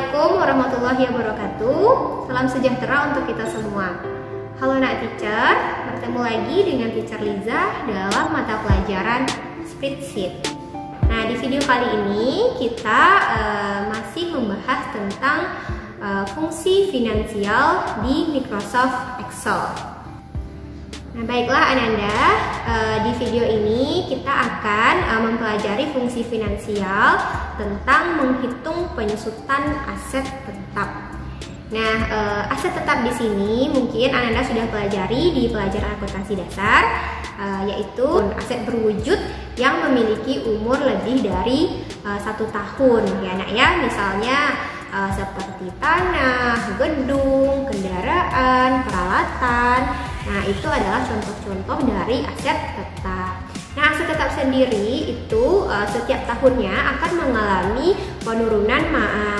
Assalamualaikum warahmatullahi wabarakatuh. Salam sejahtera untuk kita semua. Halo anak teacher, bertemu lagi dengan teacher Liza dalam mata pelajaran Spreadsheet. Nah, di video kali ini kita masih membahas tentang fungsi finansial di Microsoft Excel. Nah, baiklah Ananda, di video ini kita akan mempelajari fungsi finansial tentang menghitung penyusutan aset tetap. Nah, aset tetap di sini mungkin Ananda sudah pelajari di pelajaran akuntansi dasar, yaitu aset berwujud yang memiliki umur lebih dari 1 tahun, ya nak ya. Misalnya seperti tanah, gedung, kendaraan, peralatan. Nah, itu adalah contoh-contoh dari aset tetap. Nah, aset tetap sendiri itu setiap tahunnya akan mengalami penurunan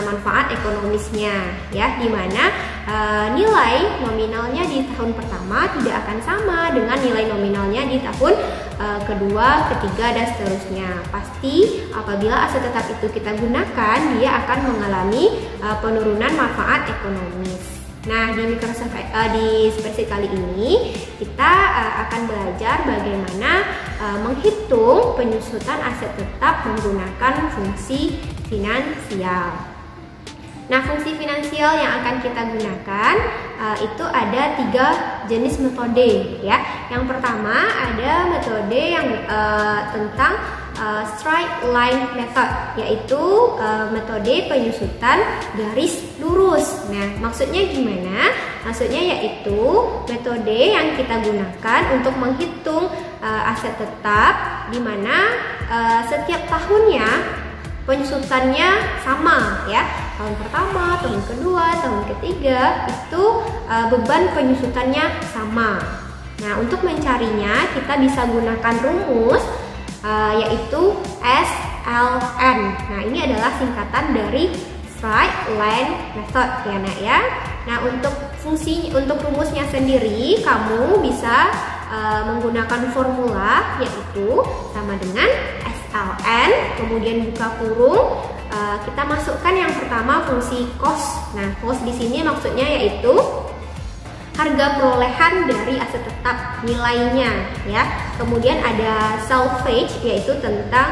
manfaat ekonomisnya, ya, di mana nilai nominalnya di tahun pertama tidak akan sama dengan nilai nominalnya di tahun kedua, ketiga, dan seterusnya. Pasti apabila aset tetap itu kita gunakan, dia akan mengalami penurunan manfaat ekonomis. Nah, di Spreadsheet kali ini kita akan belajar bagaimana menghitung penyusutan aset tetap menggunakan fungsi finansial. Nah, fungsi finansial yang akan kita gunakan itu ada 3 jenis metode, ya. Yang pertama ada metode yang tentang straight line method, yaitu metode penyusutan garis lurus. Nah, maksudnya gimana? Maksudnya yaitu metode yang kita gunakan untuk menghitung aset tetap, di mana setiap tahunnya penyusutannya sama, ya. Tahun pertama, tahun kedua, tahun ketiga itu beban penyusutannya sama. Nah, untuk mencarinya kita bisa gunakan rumus yaitu SLN. Nah, ini adalah singkatan dari straight line method, ya nak ya. Nah, untuk rumusnya sendiri kamu bisa menggunakan formula, yaitu sama dengan SLN, kemudian buka kurung, kita masukkan yang pertama fungsi cost. Nah, cost di sini maksudnya yaitu harga perolehan dari aset tetap, nilainya, ya. Kemudian ada salvage, yaitu tentang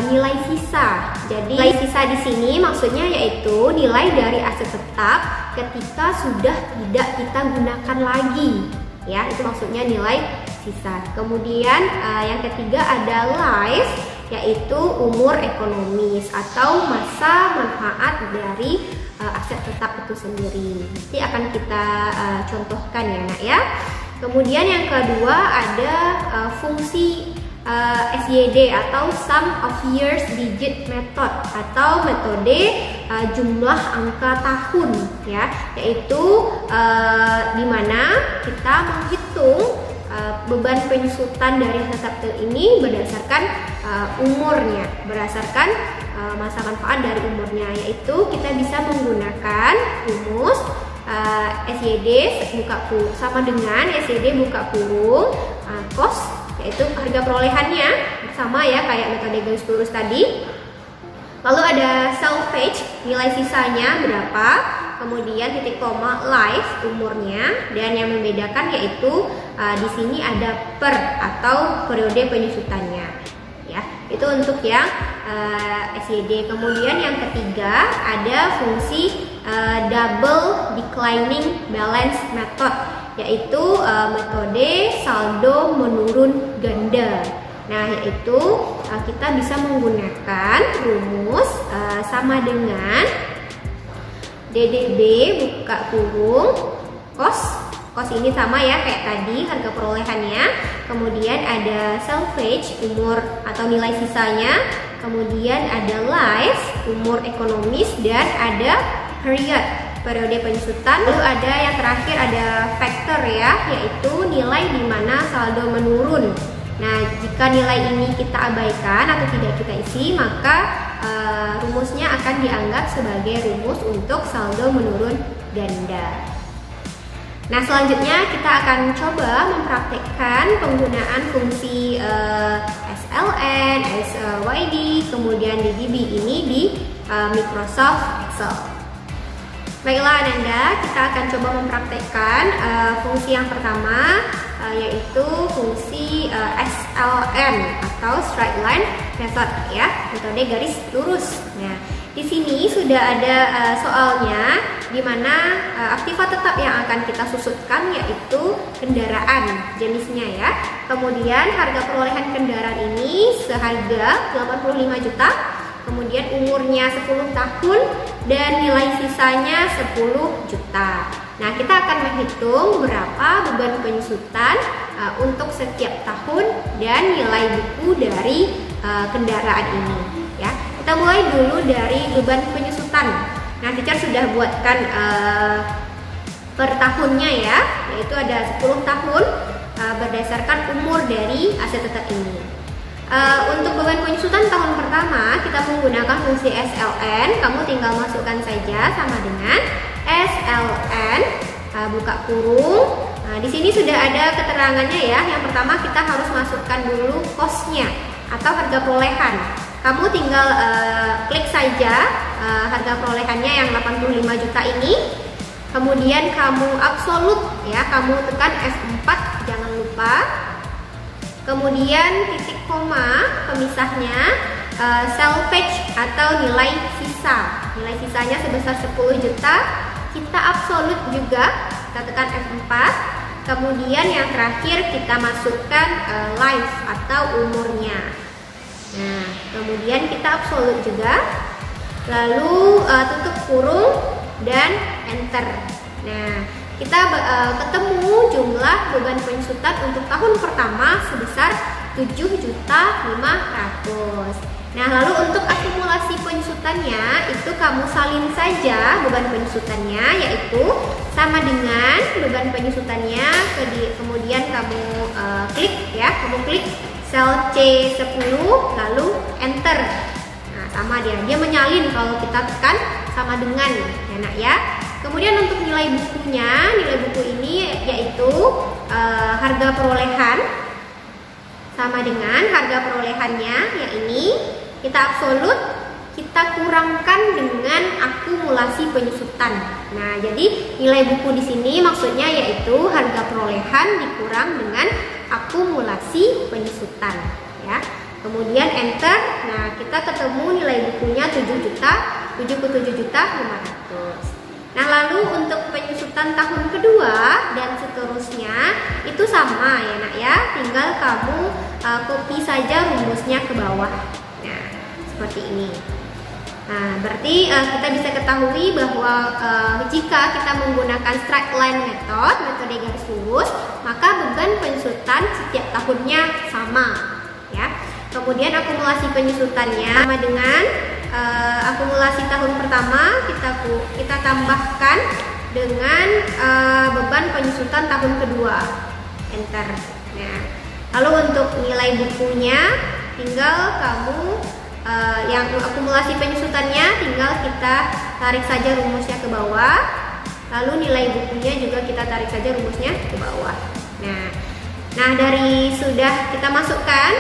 nilai sisa. Jadi nilai sisa di sini maksudnya yaitu nilai dari aset tetap ketika sudah tidak kita gunakan lagi, ya. Itu maksudnya nilai sisa. Kemudian yang ketiga ada life, yaitu umur ekonomis atau masa manfaat dari aset tetap itu sendiri. Nanti akan kita contohkan, ya nak ya. Kemudian yang kedua ada fungsi SYD atau sum of years digit method atau metode jumlah angka tahun, ya, yaitu di mana kita menghitung beban penyusutan dari aset tetap ini berdasarkan umurnya, berdasarkan masa manfaat dari umurnya, yaitu kita bisa menggunakan rumus SYD buka kurung sama dengan SYD buka kurung cost, yaitu harga perolehannya sama, ya, kayak metode garis lurus tadi. Lalu ada salvage, nilai sisanya berapa, kemudian titik koma life, umurnya, dan yang membedakan yaitu di sini ada per atau periode penyusutannya, ya. Itu untuk yang SYD. Kemudian yang ketiga ada fungsi double declining balance method, yaitu metode saldo menurun ganda. Nah, yaitu kita bisa menggunakan rumus sama dengan DDB buka kurung cost ini sama, ya, kayak tadi harga perolehannya. Kemudian ada salvage, umur atau nilai sisanya. Kemudian ada life, umur ekonomis, dan ada periode penyusutan. Lalu ada yang terakhir ada factor, ya, yaitu nilai di mana saldo menurun. Nah, jika nilai ini kita abaikan atau tidak kita isi, maka rumusnya akan dianggap sebagai rumus untuk saldo menurun ganda. Nah, selanjutnya kita akan coba mempraktekkan penggunaan fungsi SLN, SYD, kemudian DDB ini di Microsoft Excel. Baiklah Ananda, kita akan coba mempraktekkan fungsi yang pertama, yaitu fungsi SLN atau straight line method, ya, metode garis lurus. Nah, di sini sudah ada soalnya, di mana aktiva tetap yang akan kita susutkan yaitu kendaraan jenisnya, ya. Kemudian harga perolehan kendaraan ini seharga 85 juta. Kemudian umurnya 10 tahun dan nilai sisanya 10 juta. Nah, kita akan menghitung berapa beban penyusutan untuk setiap tahun dan nilai buku dari kendaraan ini, ya. Kita mulai dulu dari beban penyusutan. Nah, teacher sudah buatkan per tahunnya, ya, yaitu ada 10 tahun berdasarkan umur dari aset tetap ini. Untuk beban penyusutan tahun pertama kita menggunakan fungsi SLN. Kamu tinggal masukkan saja sama dengan SLN, buka kurung. Nah, di sini sudah ada keterangannya, ya. Yang pertama kita harus masukkan dulu kosnya atau harga perolehan. Kamu tinggal klik saja harga perolehannya yang 85 juta ini. Kemudian kamu absolut, ya, kamu tekan F4, jangan lupa. Kemudian titik koma pemisahnya, salvage atau nilai sisa. Nilai sisanya sebesar 10 juta. Kita absolut juga, kita tekan F4. Kemudian yang terakhir kita masukkan life atau umurnya. Nah, kemudian kita absolut juga. Lalu tutup kurung dan enter. Nah, kita ketemu jumlah beban penyusutan untuk tahun pertama sebesar 7.500.000. Nah, lalu untuk akumulasi penyusutannya itu kamu salin saja beban penyusutannya, yaitu sama dengan beban penyusutannya. Kemudian kamu klik, ya, kamu klik sel C10 lalu enter. Nah, sama dia menyalin kalau kita tekan sama dengan, ya nak, ya. Kemudian untuk nilai bukunya, nilai buku ini yaitu harga perolehan sama dengan harga perolehannya, yang ini kita absolut, kita kurangkan dengan akumulasi penyusutan. Nah, jadi nilai buku di sini maksudnya yaitu harga perolehan dikurang dengan akumulasi penyusutan, ya. Kemudian enter. Nah, kita ketemu nilai bukunya 77.500.000. Nah, lalu untuk penyusutan tahun kedua dan seterusnya itu sama, ya nak, ya. Tinggal kamu copy saja rumusnya ke bawah. Nah, seperti ini. Nah, berarti kita bisa ketahui bahwa jika kita menggunakan straight line method, metode garis lurus, maka beban penyusutan setiap tahunnya sama, ya. Kemudian akumulasi penyusutannya sama dengan akumulasi tahun pertama kita tambahkan dengan beban penyusutan tahun kedua, enter. Nah, lalu untuk nilai bukunya tinggal kamu yang akumulasi penyusutannya tinggal kita tarik saja rumusnya ke bawah, lalu nilai bukunya juga kita tarik saja rumusnya ke bawah. Nah, dari sudah kita masukkan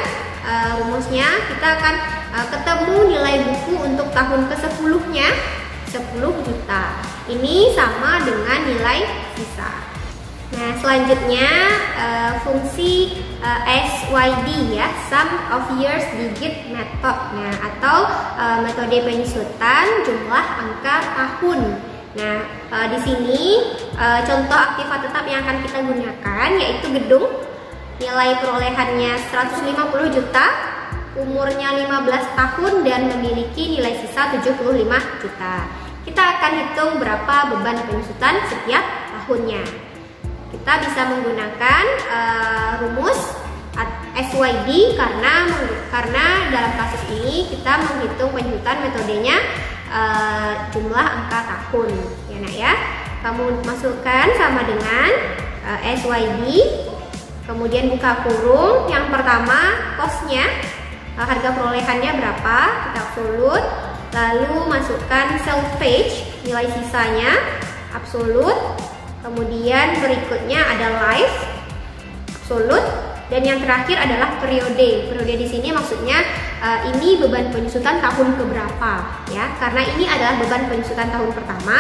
rumusnya, kita akan ketemu nilai buku untuk tahun ke-10-nya 10 juta. Ini sama dengan nilai sisa. Nah, selanjutnya fungsi SYD, ya, sum of years digit method. Nah, atau metode penyusutan jumlah angka tahun. Nah, di sini contoh aktiva tetap yang akan kita gunakan yaitu gedung. Nilai perolehannya 150 juta, umurnya 15 tahun dan memiliki nilai sisa 75 juta. Kita akan hitung berapa beban penyusutan setiap tahunnya. Kita bisa menggunakan rumus SYD karena dalam kasus ini kita menghitung penyusutan metodenya jumlah angka tahun, ya nak, ya. Kamu masukkan sama dengan SYD. Kemudian buka kurung. Yang pertama kosnya, harga perolehannya berapa, kita absolut. Lalu masukkan salvage, nilai sisanya absolut. Kemudian berikutnya ada life, absolut. Dan yang terakhir adalah periode. Periode di sini maksudnya ini beban penyusutan tahun keberapa, ya. Karena ini adalah beban penyusutan tahun pertama,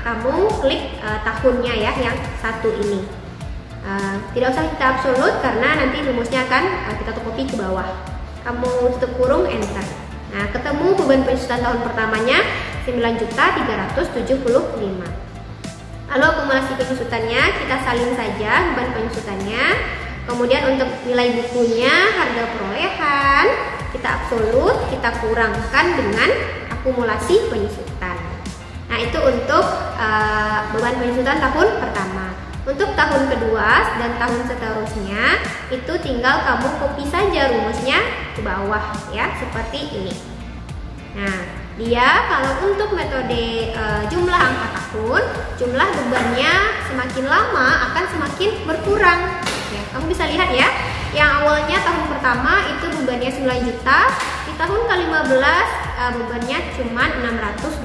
kamu klik tahunnya ya, yang satu ini. Tidak usah kita absolut karena nanti rumusnya akan kita copy ke bawah. Kamu tutup kurung, enter. Nah, ketemu beban penyusutan tahun pertamanya 9.375. Lalu akumulasi penyusutannya kita salin saja beban penyusutannya. Kemudian untuk nilai bukunya, harga perolehan, kita absolut, kita kurangkan dengan akumulasi penyusutan. Nah, itu untuk beban penyusutan tahun pertama. Untuk tahun kedua dan tahun seterusnya itu tinggal kamu copy saja rumusnya ke bawah ya, seperti ini. Nah, dia kalau untuk metode jumlah angka tahun, jumlah bebannya semakin lama akan semakin berkurang. Ya, kamu bisa lihat ya, yang awalnya tahun pertama itu bebannya 9 juta, di tahun ke-15 bebannya cuma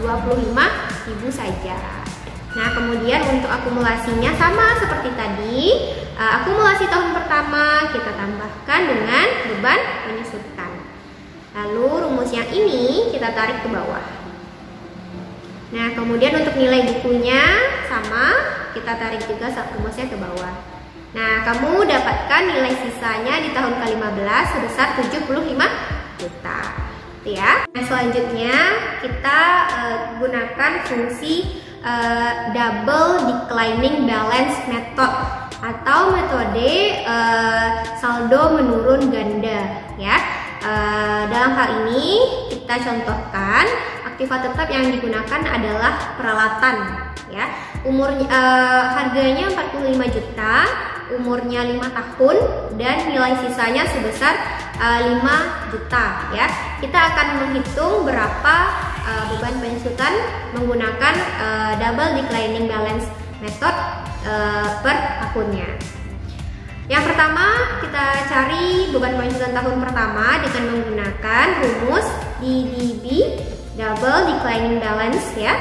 625.000 saja. Nah, kemudian untuk akumulasinya sama seperti tadi. Akumulasi tahun pertama kita tambahkan dengan beban penyusutan. Lalu rumus yang ini kita tarik ke bawah. Nah, kemudian untuk nilai bukunya sama, kita tarik juga rumusnya ke bawah. Nah, kamu dapatkan nilai sisanya di tahun ke-15 sebesar 75 juta. Ya. Nah, selanjutnya kita gunakan fungsi double declining balance method atau metode saldo menurun ganda ya. Dalam hal ini kita contohkan aktiva tetap yang digunakan adalah peralatan ya. Harganya 45 juta, umurnya 5 tahun dan nilai sisanya sebesar 5 juta ya. Kita akan menghitung berapa beban penyusutan menggunakan double declining balance method per akunnya. Yang pertama, kita cari beban penyusutan tahun pertama dengan menggunakan rumus DDB, double declining balance ya.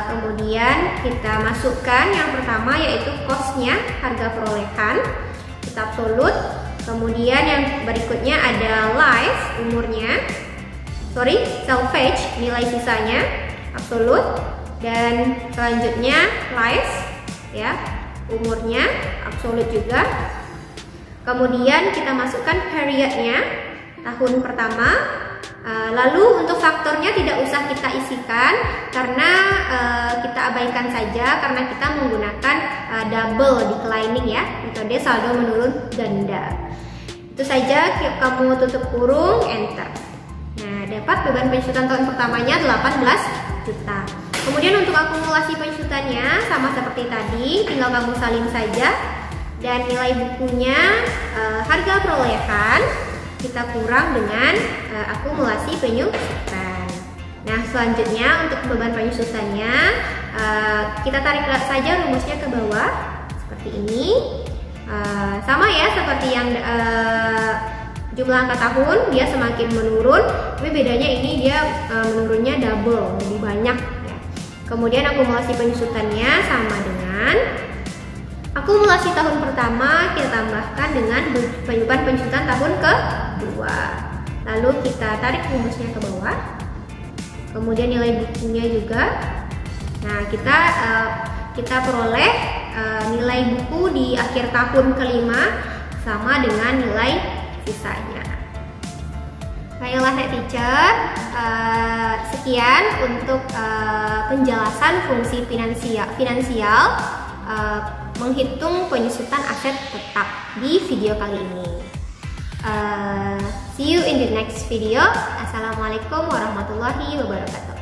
Kemudian kita masukkan yang pertama yaitu cost-nya, harga perolehan, kita absolut. Kemudian yang berikutnya ada life, umurnya, salvage, nilai sisanya, absolut. Dan selanjutnya life ya, umurnya, absolut juga. Kemudian kita masukkan periodnya, tahun pertama. Lalu untuk faktornya tidak usah kita isikan karena kita abaikan saja karena kita menggunakan double declining ya, metode saldo menurun ganda. Itu saja, kamu tutup kurung, enter. Nah, dapat beban penyusutan tahun pertamanya 18 juta. Kemudian untuk akumulasi penyusutannya sama seperti tadi, tinggal kamu salin saja. Dan nilai bukunya, harga perolehan, kita kurang dengan akumulasi penyusutan. Nah, selanjutnya untuk beban penyusutannya kita tarik saja rumusnya ke bawah seperti ini. Sama ya seperti yang jumlah angka tahun, dia semakin menurun, tapi bedanya ini dia menurunnya double, lebih banyak ya. Kemudian akumulasi penyusutannya sama dengan akumulasi tahun pertama kita tambahkan dengan beban penyusutan tahun kedua. Lalu kita tarik rumusnya ke bawah. Kemudian nilai bukunya juga. Nah, kita peroleh nilai buku di akhir tahun kelima sama dengan nilai sisanya. Baiklah Net Teacher, sekian untuk penjelasan fungsi finansial menghitung penyusutan aset tetap di video kali ini. See you in the next video. Assalamualaikum warahmatullahi wabarakatuh.